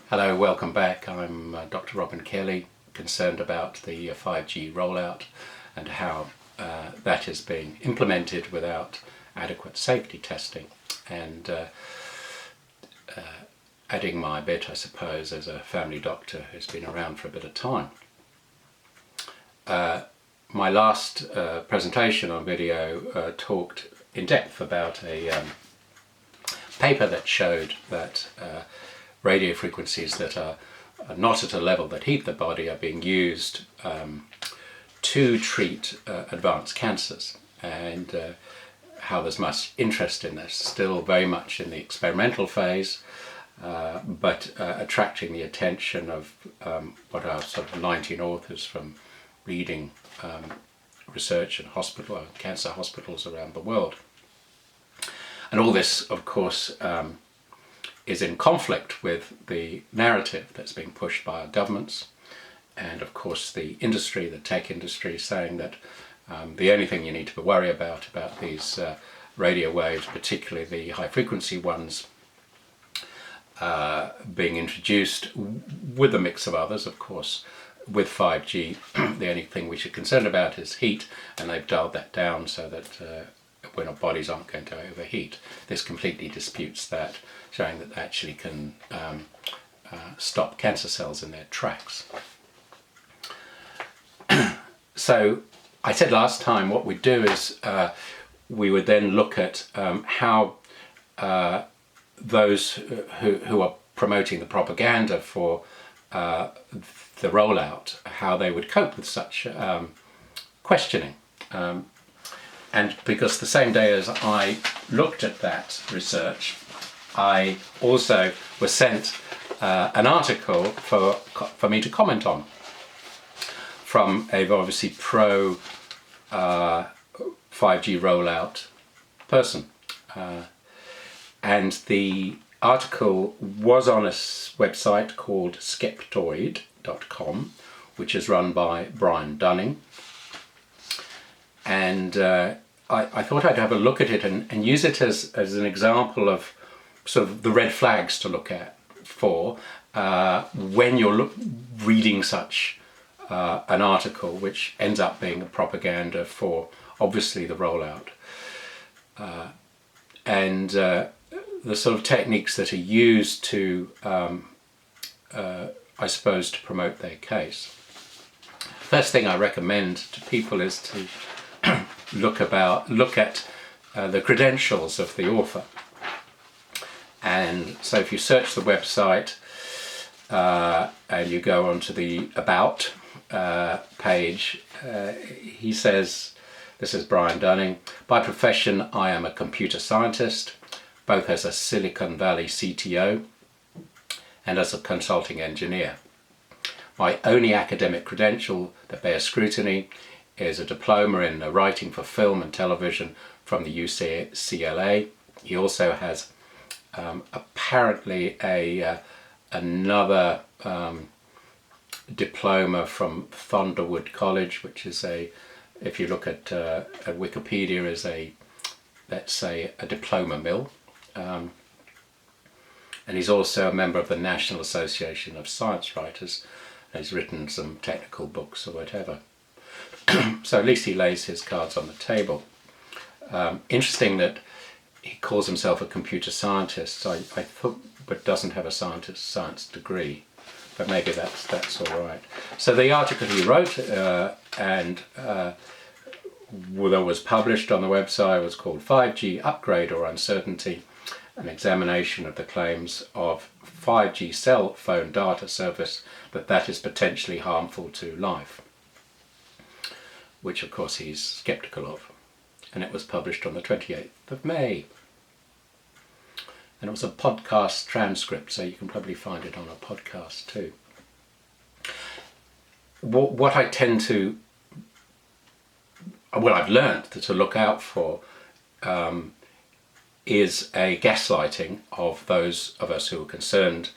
Hello, welcome back. I'm Dr. Robin Kelly, concerned about the 5G rollout and how that is being implemented without adequate safety testing, and adding my bit, I suppose, as a family doctor who's been around for a bit of time. My last presentation on video talked in depth about a paper that showed that radio frequencies that are not at a level that heat the body are being used to treat advanced cancers, and how there's much interest in this, still very much in the experimental phase, but attracting the attention of what are sort of 19 authors from leading research and cancer hospitals around the world. And all this, of course, is in conflict with the narrative that's being pushed by our governments, and of course the industry, the tech industry, saying that the only thing you need to worry about these radio waves, particularly the high frequency ones, being introduced with a mix of others, of course. With 5G, the only thing we should be concerned about is heat, and they've dialed that down so that when our bodies aren't going to overheat. This completely disputes that, showing that they actually can stop cancer cells in their tracks. So I said last time what we'd do is we would then look at how those who are promoting the propaganda for the rollout, how they would cope with such questioning. And because the same day as I looked at that research, I also was sent an article for me to comment on from a obviously pro 5G rollout person. And the article was on a website called skeptoid.com, which is run by Brian Dunning. And I thought I'd have a look at it and use it as an example of sort of the red flags to look at for when you're reading such an article which ends up being a propaganda for obviously the rollout. And the sort of techniques that are used to, I suppose, to promote their case. First thing I recommend to people is to look at the credentials of the author. And so if you search the website and you go onto the About page, he says, this is Brian Dunning, "By profession I am a computer scientist, both as a Silicon Valley CTO and as a consulting engineer. My only academic credential that bears scrutiny is a diploma in writing for film and television from the UCLA. He also has apparently another diploma from Thunderwood College, which is if you look at Wikipedia, is let's say a diploma mill. And he's also a member of the National Association of Science Writers. He's written some technical books or whatever. So at least he lays his cards on the table. Interesting that he calls himself a computer scientist. I thought, but doesn't have a science degree. But maybe that's all right. So the article he wrote and that was published on the website was called 5G Upgrade or Uncertainty, an examination of the claims of 5G cell phone data service that is potentially harmful to life, which of course he's skeptical of. And it was published on the 28th of May. And it was a podcast transcript, so you can probably find it on a podcast too. What I tend to, well, I've learned to look out for is a gaslighting of those of us who are concerned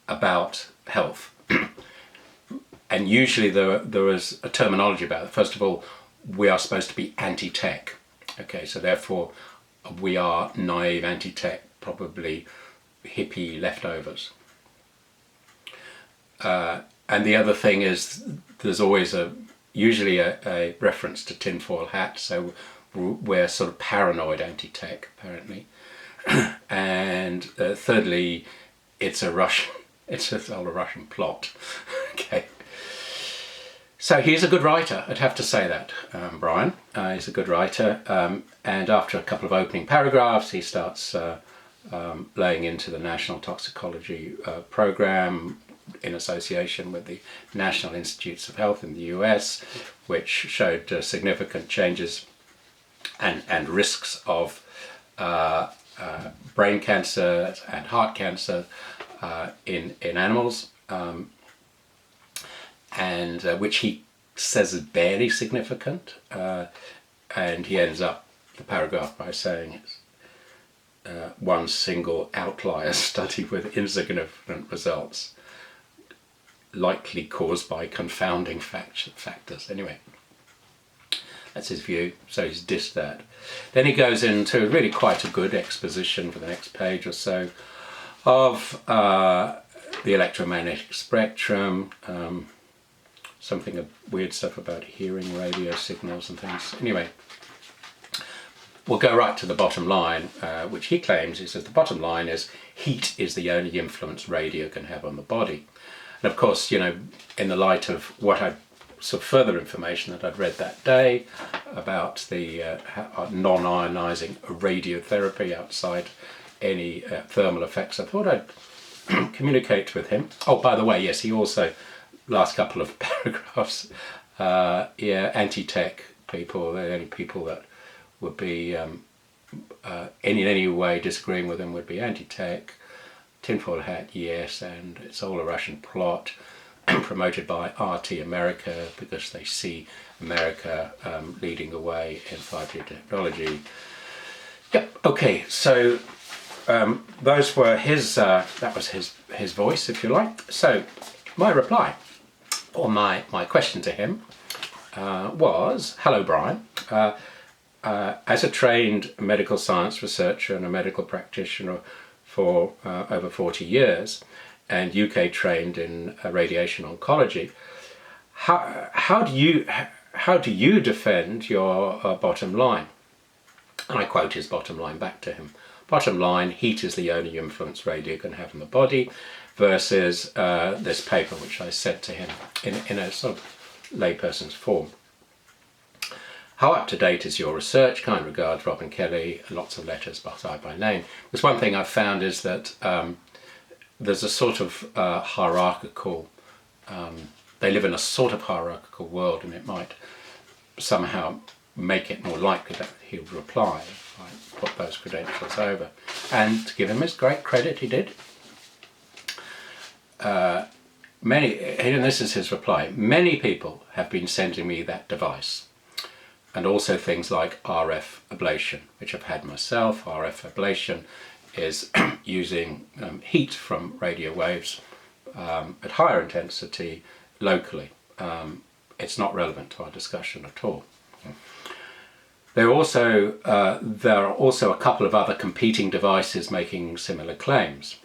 about health. And usually there is a terminology about it. First of all, we are supposed to be anti-tech. Okay, so therefore we are naive, anti-tech, probably hippie leftovers. And the other thing is there's always usually a reference to tinfoil hat, so we're sort of paranoid anti-tech apparently. And thirdly, it's a Russian plot. Okay. So he's a good writer, I'd have to say that, Brian. He's a good writer, and after a couple of opening paragraphs he starts laying into the National Toxicology Program in association with the National Institutes of Health in the US, which showed significant changes and risks of brain cancer and heart cancer in animals, and which he says is barely significant, and he ends up the paragraph by saying it's one single outlier study with insignificant results, likely caused by confounding factors. Anyway, that's his view, so he's dissed that. Then he goes into really quite a good exposition for the next page or so of the electromagnetic spectrum, something of weird stuff about hearing radio signals and things. Anyway, we'll go right to the bottom line, which he claims. He says the bottom line is heat is the only influence radio can have on the body. And of course, you know, in the light of what further information that I'd read that day about the non-ionizing radiotherapy outside any thermal effects, I thought I'd communicate with him. Oh, by the way, yes, he also, last couple of paragraphs, anti-tech people, the only people that would be in any way disagreeing with him would be anti-tech, tinfoil hat, yes, and it's all a Russian plot promoted by RT America because they see America leading the way in 5G technology. Yep. Okay. So those were his. That was his voice, if you like. So my reply, or my question to him, was, "Hello, Brian. As a trained medical science researcher and a medical practitioner for over 40 years, and UK trained in radiation oncology, how do you defend your bottom line?" And I quote his bottom line back to him. Bottom line, heat is the only influence radio can have on the body, versus this paper which I sent to him in a sort of layperson's form. "How up to date is your research? Kind regards, Robin Kelly." Lots of letters, but I by name. Because one thing I've found is that there's a sort of hierarchical, they live in a sort of hierarchical world, and it might somehow make it more likely that he would reply if I put those credentials over. And to give him his great credit, he did. And this is his reply: "Many people have been sending me that device, and also things like RF ablation, which I've had myself." RF ablation is using heat from radio waves at higher intensity locally. It's not relevant to our discussion at all. There are also a couple of other competing devices making similar claims.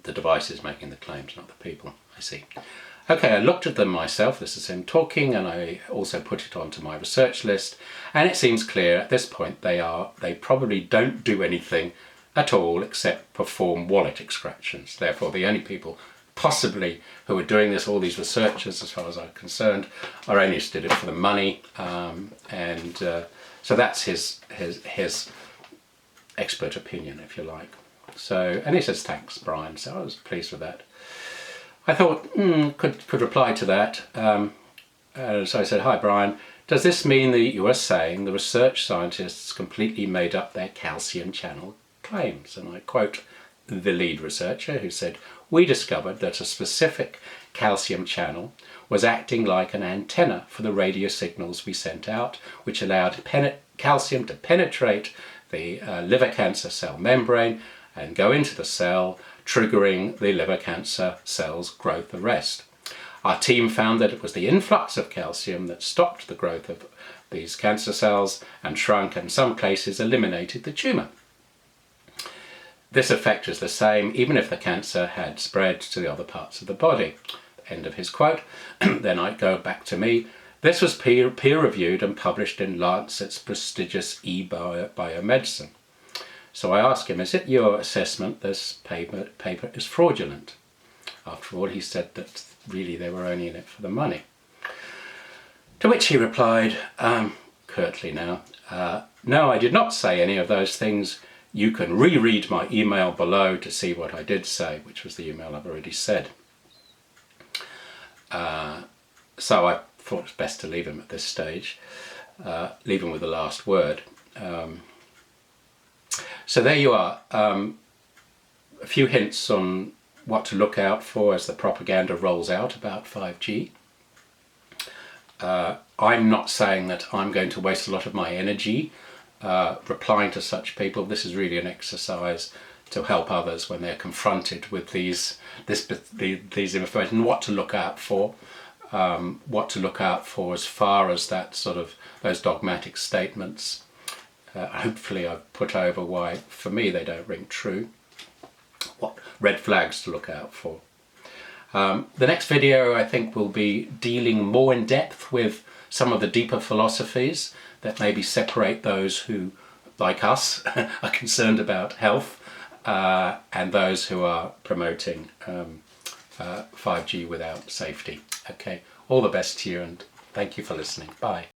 The devices making the claims, not the people, I see. "Okay, I looked at them myself," this is him talking, "and I also put it onto my research list, and it seems clear at this point they probably don't do anything at all except perform wallet extractions. Therefore, the only people possibly who are doing this, all these researchers, as far as I'm concerned, are only just did it for the money." So that's his expert opinion, if you like. So, and he says, "Thanks, Brian." So I was pleased with that. I thought, could reply to that. So I said, "Hi, Brian. Does this mean that you are saying the research scientists completely made up their calcium channel claims?" And I quote the lead researcher, who said, "We discovered that a specific calcium channel was acting like an antenna for the radio signals we sent out, which allowed calcium to penetrate the liver cancer cell membrane and go into the cell, triggering the liver cancer cell's growth arrest. Our team found that it was the influx of calcium that stopped the growth of these cancer cells and shrunk, and in some cases eliminated the tumour." this effect is the same even if the cancer had spread to the other parts of the body. End of his quote. Then I go back to me. This was peer-reviewed and published in Lancet's prestigious eBiomedicine. So I ask him, is it your assessment this paper is fraudulent? After all, he said that really they were only in it for the money. To which he replied, curtly now, no, I did not say any of those things. You can reread my email below to see what I did say, which was the email I've already said. So I thought it was best to leave him at this stage, leave him with the last word. So there you are, a few hints on what to look out for as the propaganda rolls out about 5G. I'm not saying that I'm going to waste a lot of my energy replying to such people. This is really an exercise to help others when they're confronted with these information, what to look out for. As far as that sort of those dogmatic statements. Hopefully I've put over why, for me, they don't ring true. What red flags to look out for. The next video, I think, will be dealing more in depth with some of the deeper philosophies that maybe separate those who, like us, are concerned about health and those who are promoting 5G without safety. Okay, all the best to you and thank you for listening. Bye.